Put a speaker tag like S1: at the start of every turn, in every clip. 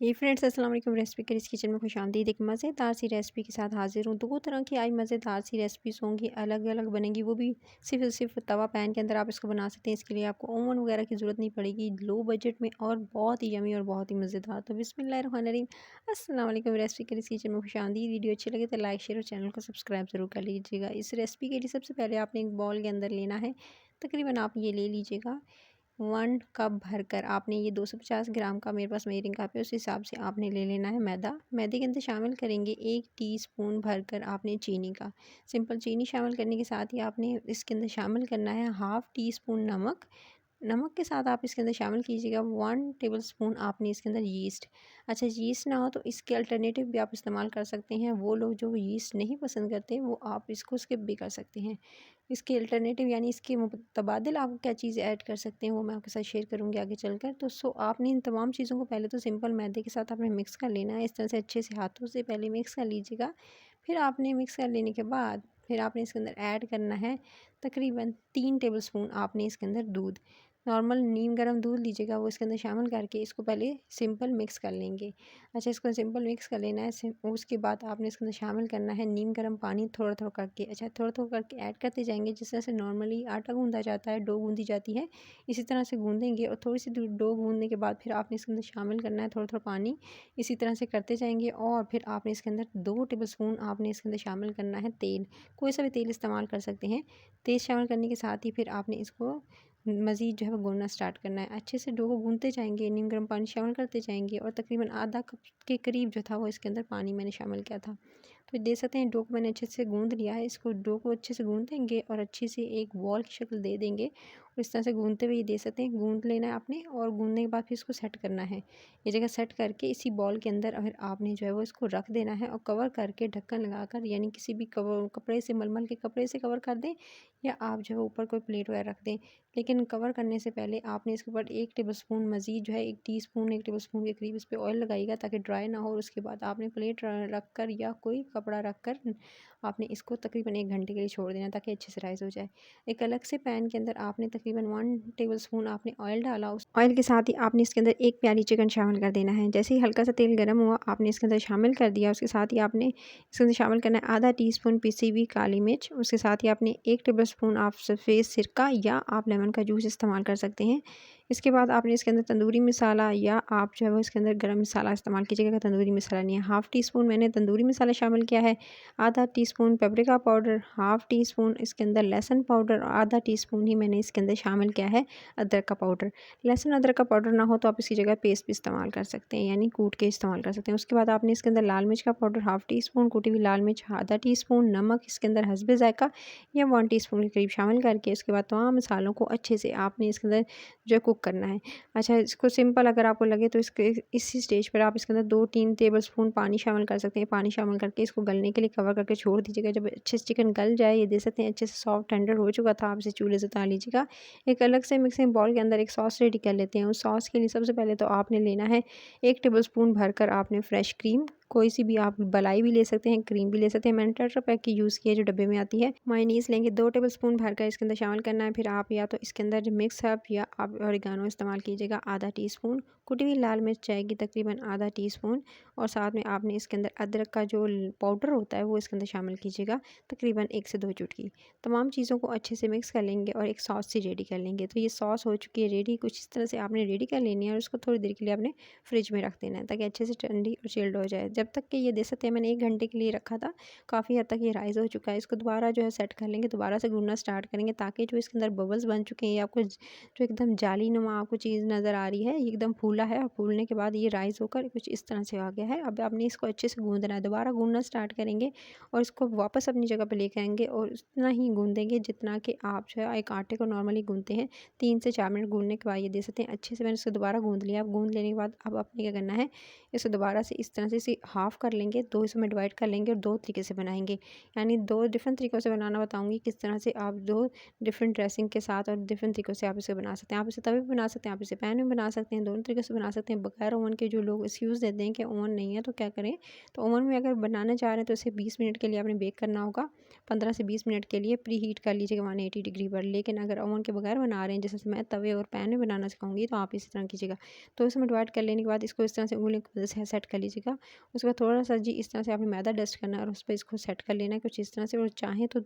S1: ये फ्रेंड्स अस्सलाम वालेकुम। रेसिपी करीज किचन में खुशामदीद। एक मज़ेदार सी रेसिपी के साथ हाजिर हूँ। दो तरह की आज मज़ेदार सी रेसिपीज़ होंगी, अलग अलग बनेंगी, वो भी सिर्फ तवा पैन के अंदर आप इसको बना सकते हैं। इसके लिए आपको ओवन वगैरह की ज़रूरत नहीं पड़ेगी, लो बजट में और बहुत ही यमी और बहुत ही मज़ेदार। तो बिस्मिल्लाहिर्रहमानिर्रहीम, अस्सलाम वालेकुम। रेसिपी करीज किचन में खुशामदीद। वीडियो अच्छी लगे तो लाइक शेयर और चैनल को सब्सक्राइब ज़रूर कर लीजिएगा। इस रेसिपी के लिए सबसे पहले आपने एक बॉल के अंदर लेना है, तकरीबन आप ये ले लीजिएगा 1 कप भरकर। आपने ये 250 ग्राम का मेरे पास मेजरिंग कप है, उस हिसाब से आपने ले लेना है मैदा। मैदे के अंदर शामिल करेंगे 1 टीस्पून भरकर आपने चीनी का। सिंपल चीनी शामिल करने के साथ ही आपने इसके अंदर शामिल करना है हाफ़ टी स्पून नमक। नमक के साथ आप इसके अंदर शामिल कीजिएगा 1 टेबलस्पून आपने इसके अंदर यीस्ट। अच्छा, यीस्ट ना हो तो इसके अल्टरनेटिव भी आप इस्तेमाल कर सकते हैं। वो लोग जो यीस्ट नहीं पसंद करते वो आप इसको स्किप भी कर सकते हैं। इसके अल्टरनेटिव यानी इसके मुतबादिल आप क्या चीज़ ऐड कर सकते हैं वो मैं आपके साथ शेयर करूँगी आगे चलकर। तो आपने इन तमाम चीज़ों को पहले तो सिंपल मैदे के साथ आपने मिक्स कर लेना है। इस तरह से अच्छे से हाथों से पहले मिक्स कर लीजिएगा। फिर आपने मिक्स कर लेने के बाद फिर आपने इसके अंदर ऐड करना है तकरीबन 3 टेबलस्पून आपने इसके अंदर दूध। नॉर्मल नीम गर्म दूध लीजिएगा, वो इसके अंदर शामिल करके इसको पहले सिंपल मिक्स कर लेंगे। अच्छा, इसको सिंपल मिक्स कर लेना है। उसके बाद आपने इसके अंदर शामिल करना है नीम गर्म पानी थोड़ा थोड़ा करके। अच्छा, थोड़ा थोड़ा करके ऐड करते जाएंगे। जिस तरह से नॉर्मली आटा गूंदा जाता है, डो गूंदी जाती है, इसी तरह से गूंदेंगे। और थोड़ी सी डो गूंदने के बाद फिर आपने इसके अंदर शामिल करना है थोड़ा थोड़ा पानी। इसी तरह से करते जाएंगे और फिर आपने इसके अंदर 2 टेबलस्पून आपने इसके अंदर शामिल करना है तेल। कोई सा भी तेल इस्तेमाल कर सकते हैं। तेल शामिल करने के साथ ही फिर आपने इसको मज़ीद जो है वो गूँधना स्टार्ट करना है। अच्छे से डो को गूँधते जाएंगे, नीम गर्म पानी शामिल करते जाएंगे और तकरीबन आधा कप के करीब जो था वो इसके अंदर पानी मैंने शामिल किया था। तो देख सकते हैं डो को मैंने अच्छे से गूँध लिया है। इसको डो को अच्छे से गूँध देंगे और अच्छी सी एक बॉल की शक्ल दे देंगे और इस तरह से गूँधते हुए ये दे सकते हैं। गूँध लेना है आपने और गूँधने के बाद फिर इसको सेट करना है। ये जगह सेट करके इसी बॉल के अंदर फिर आपने जो है वो इसको रख देना है और कवर करके ढक्कन लगाकर, यानी किसी भी कपड़े से, मलमल के कपड़े से कवर कर दें या आप जो है ऊपर कोई प्लेट वगैरह रख दें। लेकिन कवर करने से पहले आपने इसके ऊपर 1 टेबलस्पून मज़ीद जो है 1 टीस्पून 1 टेबलस्पून के करीब इस पे ऑयल लगाइएगा ताकि ड्राई ना हो। और उसके बाद आपने प्लेट रख कर या कोई कपड़ा रख कर आपने इसको तकरीबन 1 घंटे के लिए छोड़ देना ताकि अच्छे से राइज़ हो जाए। एक अलग से पैन के अंदर आपने तकरीबन 1 टेबलस्पून आपने ऑयल डाला। उस ऑयल के साथ ही आपने इसके अंदर 1 प्याली चिकन शामिल कर देना है। जैसे ही हल्का सा तेल गर्म हुआ आपने इसके अंदर शामिल कर दिया। उसके साथ ही आपने इसके अंदर शामिल करना है आधा टीस्पून पिसी हुई काली मिर्च। उसके साथ ही आपने 1 टेबलस्पून आप सफ़ेद सिरका या आप लेमन का जूस इस्तेमाल कर सकते हैं। इसके बाद आपने इसके अंदर तंदूरी मसाला या आप जो है वो इसके अंदर गरम मसाला इस्तेमाल कीजिएगा अगर तंदूरी मसाला नहीं है। हाफ़ टी स्पून मैंने तंदूरी मसाला शामिल किया है, आधा teaspoon paprika powder, half tea spoon इसके अंदर लहसुन पाउडर और आधा टीस्पून ही मैंने इसके अंदर शामिल किया है अदरक का पाउडर। लहसुन अदरक का पाउडर ना हो तो आप इसकी जगह पेस्ट भी इस्तेमाल कर सकते हैं, यानी कूट के इस्तेमाल कर सकते हैं। उसके बाद आपने इसके अंदर लाल मिर्च का पाउडर हाफ़ टी स्पून, कुटी हुई लाल मिर्च आधा टीस्पून, नमक इसके अंदर हस्बे ज़ायक़ा या 1 टीस्पून के करीब शामिल करके उसके बाद तमाम मसालों को अच्छे से आपने इसके अंदर जो है कुक करना है। अच्छा, इसको सिंपल अगर आपको लगे तो इसके इसी स्टेज पर आप इसके अंदर 2-3 टेबलस्पून पानी शामिल कर सकते हैं। पानी शामिल करके इसको गलने के लिए कवर करके छोड़ दीजिएगा। जब अच्छे से चिकन गल जाए, ये देख सकते हैं अच्छे से सॉफ्ट टेंडर हो चुका था, आप इसे चूल्हे से उतार लीजिएगा। एक अलग से मिक्सिंग बाउल के अंदर एक सॉस रेडी कर लेते हैं। उस सॉस के लिए सबसे पहले तो आपने लेना है 1 टेबलस्पून भरकर आपने फ्रेश क्रीम, कोई सी भी आप मलाई भी ले सकते हैं, क्रीम भी ले सकते हैं। मैंने टेट्रा पैक की यूज़ की है जो डब्बे में आती है। मायोनीज़ लेंगे 2 टेबलस्पून भरकर इसके अंदर शामिल करना है। फिर आप या तो इसके अंदर जो मिक्स हर्ब या आप ऑरिगानो इस्तेमाल कीजिएगा आधा टीस्पून, कुटी हुई लाल मिर्च जाएगी तकरीबन आधा टीस्पून और साथ में आपने इसके अंदर अदरक का जो पाउडर होता है वो इसके अंदर शामिल कीजिएगा तकरीबन 1 से 2 चुटकी। तमाम चीज़ों को अच्छे से मिक्स कर लेंगे और एक सॉस से रेडी कर लेंगे। तो ये सॉस हो चुकी है रेडी। कुछ इस तरह से आपने रेडी कर लेनी है और उसको थोड़ी देर के लिए आपने फ्रिज में रख देना है ताकि अच्छे से ठंडी और चिल्ड हो जाए। जब तक कि ये देख सकते हैं मैंने 1 घंटे के लिए रखा था, काफ़ी हद तक ये राइज़ हो चुका है। इसको दोबारा जो है सेट कर लेंगे, दोबारा से गूँधना स्टार्ट करेंगे ताकि जो इसके अंदर बबल्स बन चुके हैं या आपको जो एकदम जालीनुमा आपको चीज़ नज़र आ रही है, ये एकदम फूला है और फूलने के बाद ये राइज़ होकर कुछ इस तरह से आ गया है। अब आपने इसको अच्छे से गूँधना है, दोबारा गूँधना स्टार्ट करेंगे और इसको वापस अपनी जगह पे लेके आएँगे और उतना ही गूँधेंगे जितना कि आप जो है एक आटे को नॉर्मली गूँधते हैं। 3 से 4 मिनट गूँधने के बाद ये देख सकते हैं अच्छे से मैंने इसको दोबारा गूँध लिया। अब गूँध लेने के बाद अब आपने क्या करना है, इसे दोबारा से इस तरह से इसे हाफ़ कर लेंगे, 2 हिस्सों में डिवाइड कर लेंगे और 2 तरीके से बनाएंगे। यानी 2 डिफरेंट तरीक़ों से बनाना बताऊँगी, किस तरह से आप 2 डिफरेंट ड्रेसिंग के साथ और डिफरेंट तरीक़ों से आप इसे बना सकते हैं। आप इसे तवे पे बना सकते हैं, आप इसे पैन में बना सकते हैं, दोनों तरीक़े से बना सकते हैं बगैर ओवन के। जो लोग एक्सक्यूज़ देते हैं कि ओवन नहीं है तो क्या करें, तो ओवन में अगर बनाना चाह रहे हैं तो इसे 20 मिनट के लिए आपने बेक करना होगा। 15 से 20 मिनट के लिए प्री हीट कर लीजिएगा 180 डिग्री पर। लेकिन अगर ओवन के बगैर बना रहे हैं, जैसे मैं तवे और पैन में बनाना सिखाऊंगी, तो आप इसी तरह कीजिएगा। तो इसमें डिवाइड कर लेने के बाद इसको इस तरह से उंगलियों की मदद से सेट कर लीजिएगा। उसके बाद थोड़ा सा जी इस तरह से आपने मैदा डस्ट करना है और उस पर इसको सेट कर लेना है कुछ इस तरह से। और चाहें तो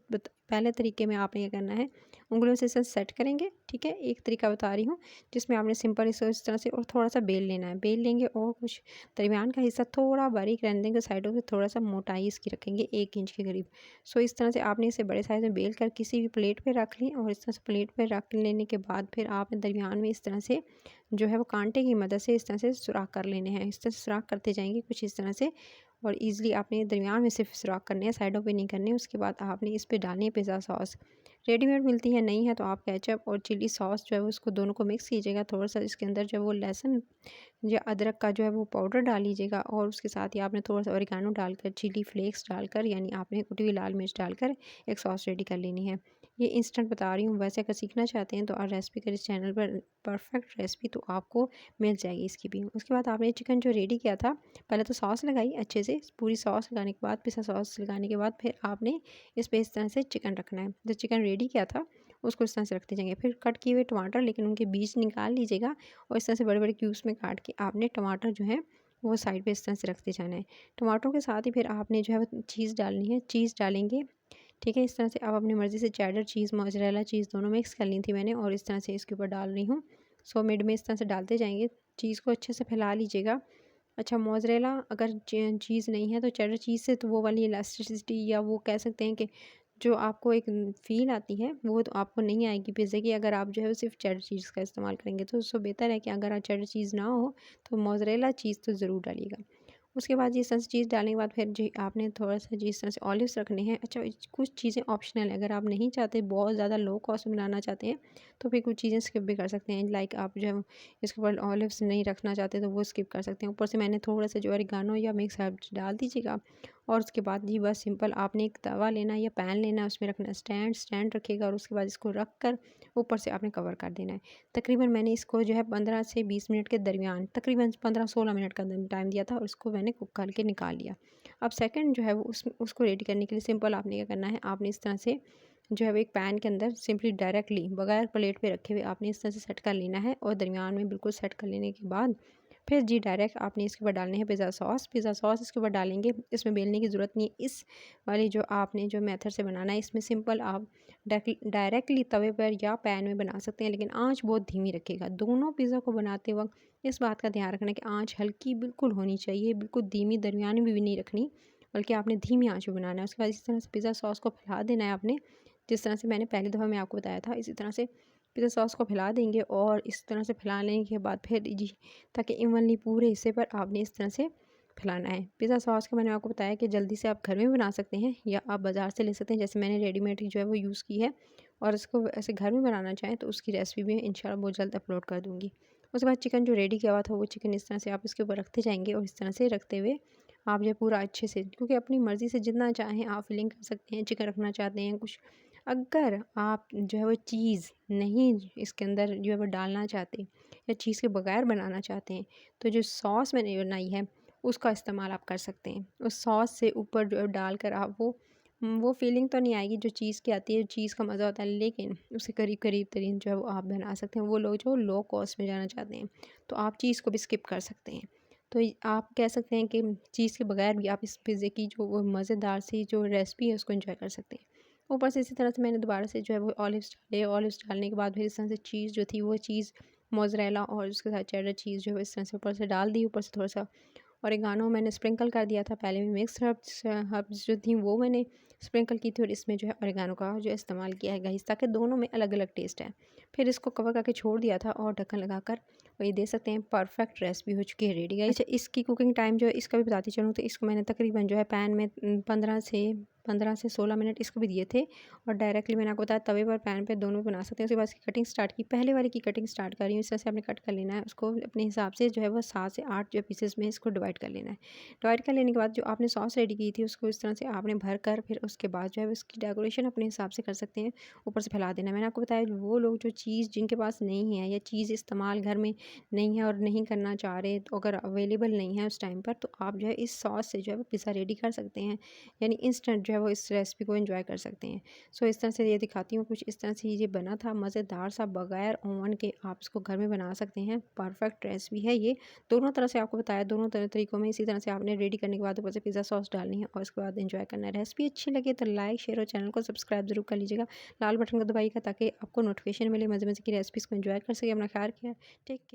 S1: पहले तरीके में आपने क्या करना है, उंगलियों से इसे सेट करेंगे, ठीक है। एक तरीका बता रही हूँ जिसमें आपने सिंपल इसको इस तरह से और थोड़ा सा बेल लेना है, बेल लेंगे और कुछ दरमियान का हिस्सा थोड़ा बारीक रहने देंगे, साइडों से थोड़ा सा मोटाई इसकी रखेंगे 1 इंच के करीब। सो इस तरह से आपने इसे बड़े साइज़ में बेल कर किसी भी प्लेट पे रख ली और इस तरह से प्लेट पे रख लेने के बाद फिर आपने दरमियान में इस तरह से जो है वो कांटे की मदद से इस तरह से सुराख कर लेने हैं। इस तरह से सुराख करते जाएंगे कुछ इस तरह से, और ईज़िली आपने दरमियान में सिर्फ सुराख करने हैं, साइडों पे नहीं करने। उसके बाद आपने इस पे डालनी है पिज़्ज़ा सॉस। रेडीमेड मिलती है, नहीं है तो आप केचप और चिली सॉस जो है वो उसको दोनों को मिक्स कीजिएगा। थोड़ा सा इसके अंदर जो है वो लहसुन या अदरक का जो है वो पाउडर डाल लीजिएगा और उसके साथ ही आपने थोड़ा सा ऑरिगानो डालकर, चिली फ्लेक्स डालकर, यानी आपने कुटी हुई लाल मिर्च डालकर एक सॉस रेडी कर लेनी है। ये इंस्टेंट बता रही हूँ, वैसे अगर सीखना चाहते हैं तो आप रेसिपी कर इस चैनल पर परफेक्ट रेसिपी तो आपको मिल जाएगी इसकी भी। उसके बाद आपने चिकन जो रेडी किया था, पहले तो सॉस लगाई अच्छे से, पूरी सॉस लगाने के बाद, पिज़्ज़ा सॉस लगाने के बाद फिर आपने इस पे इस तरह से चिकन रखना है। जो चिकन रेडी किया था उसको इस तरह से रखते जाएंगे। फिर कट किए हुए टमाटर, लेकिन उनके बीज निकाल लीजिएगा और इस तरह से बड़े बड़े क्यूब्स में काट के आपने टमाटर जो है वो साइड पे इस तरह से रखते जाना है। टमाटरों के साथ ही फिर आपने जो है वो चीज़ डालनी है, चीज़ डालेंगे, ठीक है। इस तरह से आप अपनी मर्ज़ी से चेडर चीज़, मोज़रेला चीज़ दोनों मिक्स कर ली थी मैंने और इस तरह से इसके ऊपर डाल रही हूँ। सो मिड में इस तरह से डालते जाएंगे, चीज़ को अच्छे से फैला लीजिएगा। अच्छा, मोज़रेला अगर चीज़ नहीं है तो चेडर चीज़ से तो वो वाली इलास्टिसिटी या वो कह सकते हैं कि जो आपको एक फ़ील आती है वो तो आपको नहीं आएगी पिज़्ज़े की, अगर आप जो है वो सिर्फ चेडर चीज़ का इस्तेमाल करेंगे। तो उससे बेहतर है कि अगर आप चेडर चीज़ ना हो तो मोज़रेला चीज़ तो ज़रूर डालिएगा। उसके बाद जिस तरह से चीज़ डालने के बाद फिर जी आपने थोड़ा सा जिस तरह से ऑलिव्स रखने हैं। अच्छा, कुछ चीज़ें ऑप्शनल है, अगर आप नहीं चाहते, बहुत ज़्यादा लो कॉस्ट में बनाना चाहते हैं तो फिर कुछ चीज़ें स्किप भी कर सकते हैं। लाइक आप जो है इसके ऊपर ऑलिव्स नहीं रखना चाहते तो वो स्किप कर सकते हैं। ऊपर से मैंने थोड़ा सा जो ऑरिगानो या मिक्स हर्ब्स डाल दीजिएगा। और उसके बाद जी बस सिंपल आपने एक तवा लेना है या पैन लेना है, उसमें रखना है स्टैंड रखिएगा और उसके बाद इसको रख कर ऊपर से आपने कवर कर देना है। तकरीबन मैंने इसको जो है 15 से 20 मिनट के दरमियान, तकरीबन 15-16 मिनट का टाइम दिया था और इसको मैंने कुक करके निकाल लिया। अब सेकंड जो है वो उसको रेडी करने के लिए सिंपल आपने क्या करना है, आपने इस तरह से जो है वो एक पैन के अंदर सिंपली डायरेक्टली बगैर प्लेट पे रखे हुए आपने इस तरह से सेट कर लेना है और दरमियान में बिल्कुल सेट कर लेने के बाद फिर जी डायरेक्ट आपने इसके ऊपर डालने हैं पिज़्ज़ा सॉस इसके ऊपर डालेंगे। इसमें बेलने की ज़रूरत नहीं है। इस वाली जो आपने जो मेथड से बनाना है, इसमें सिंपल आप डायरेक्टली तवे पर या पैन में बना सकते हैं, लेकिन आंच बहुत धीमी रखिएगा। दोनों पिज़्ज़ा को बनाते वक्त इस बात का ध्यान रखना है कि आंच हल्की बिल्कुल होनी चाहिए, बिल्कुल धीमी दरमियानी भी नहीं रखनी, बल्कि आपने धीमी आंच में बनाना है। उसके बाद इस तरह से पिज़्ज़ा सॉस को फैला देना है आपने, जिस तरह से मैंने पहली दफ़ा मैं आपको बताया था। इसी तरह से पिज़्ज़ा सॉस को फैला देंगे और इस तरह से फैलाने के बाद फिर जी, ताकि इवनली पूरे हिस्से पर आपने इस तरह से फैलाना है। पिज़्ज़ा सॉस का मैंने आपको बताया कि जल्दी से आप घर में बना सकते हैं या आप बाज़ार से ले सकते हैं, जैसे मैंने रेडीमेड जो है वो यूज़ की है। और इसको ऐसे घर में बनाना चाहें तो उसकी रेसिपी भी इंशाल्लाह बहुत जल्द अपलोड कर दूँगी। उसके बाद चिकन जो रेडी किया हुआ था, वो चिकन इस तरह से आप इसके ऊपर रखते जाएंगे और इस तरह से रखते हुए आप जो है पूरा अच्छे से, क्योंकि अपनी मर्ज़ी से जितना चाहें आप फिलिंग कर सकते हैं। चिकन रखना चाहते हैं कुछ, अगर आप जो है वो चीज़ नहीं इसके अंदर जो है वो डालना चाहते या चीज़ के बगैर बनाना चाहते हैं, तो जो सॉस मैंने बनाई है उसका इस्तेमाल आप कर सकते हैं। उस सॉस से ऊपर जो डालकर आप वो फीलिंग तो नहीं आएगी जो चीज़ की आती है, चीज़ का मज़ा होता है, लेकिन उसके करीब करीब तरीन जो है वो आप बना सकते हैं। वो लोग जो लो कॉस्ट में जाना चाहते हैं तो आप चीज़ को भी स्किप कर सकते हैं। तो आप कह सकते हैं कि चीज़ के बगैर भी आप इस पिज़्ज़े की जो वो मज़ेदार सी जो रेसिपी है उसको एंजॉय कर सकते हैं। ऊपर से इसी तरह से मैंने दोबारा से जो है वो ऑलिव्स डाले। ऑलिव्स डालने के बाद फिर इस तरह से चीज़ जो थी वो चीज़ मोज़रेला और उसके साथ चेडर चीज़ जो है इस तरह से ऊपर से डाल दी। ऊपर से थोड़ा सा ऑरिगानो मैंने स्प्रिंकल कर दिया था। पहले में मिक्स हर्ब्स जो थी वो मैंने स्प्रिंकल की थी और इसमें जो है ऑरिगानो का जो इस्तेमाल किया है गाइस, ताकि दोनों में अलग अलग टेस्ट है। फिर इसको कवर करके छोड़ दिया था और ढक्कन लगाकर और ये देख सकते हैं परफेक्ट रेसिपी हो चुकी है रेडी गाइस। अच्छा, इसकी कुकिंग टाइम जो है इसका भी बताती चलूँ तो इसको मैंने तकरीबन जो है पैन में 15 से 16 मिनट इसको भी दिए थे। और डायरेक्टली मैंने आपको बताया तवे पर पैन पे दोनों बना सकते हैं। उसके बाद इसकी कटिंग स्टार्ट की, पहले वाले की कटिंग स्टार्ट कर रही हूँ। इस तरह से आपने कट कर लेना है उसको अपने हिसाब से, जो है वो 7 से 8 जो पीसेस में इसको डिवाइड कर लेना है। डिवाइड कर लेने के बाद जो आपने सॉस रेडी की थी उसको इस तरह से आपने भर कर फिर उसके बाद जो है उसकी डेकोरेशन अपने हिसाब से कर सकते हैं, ऊपर से फैला देना है। मैंने आपको बताया वो लोग जो चीज़ जिनके पास नहीं है या चीज़ इस्तेमाल घर में नहीं है और नहीं करना चाह रहे, तो अगर अवेलेबल नहीं है उस टाइम पर, तो आप जो है इस सॉस से जो है वो पिज़्ज़ा रेडी कर सकते हैं, यानी इंस्टेंट जो है वो इस रेसिपी को एंजॉय कर सकते हैं। सो इस तरह से ये दिखाती हूँ, कुछ इस तरह से ये बना था मज़ेदार सा, बगैर ओवन के आप इसको घर में बना सकते हैं। परफेक्ट रेसिपी है ये, दोनों तरह से आपको बताया, दोनों तरीकों में। इसी तरह से आपने रेडी करने के बाद ऊपर से पिज़्ज़ा सॉस डालनी है और उसके बाद एंजॉय करना है। रेसिपी अच्छी लगे तो लाइक, शेयर और चैनल को सब्सक्राइब जरूर कर लीजिएगा। लाल बटन को दबाइएगा ताकि आपको नोटिफिकेशन मिले, मज़े मज़े की रेसिपीज़ को एंजॉय कर सके। अपना ख्याल रखिए, टेक केयर।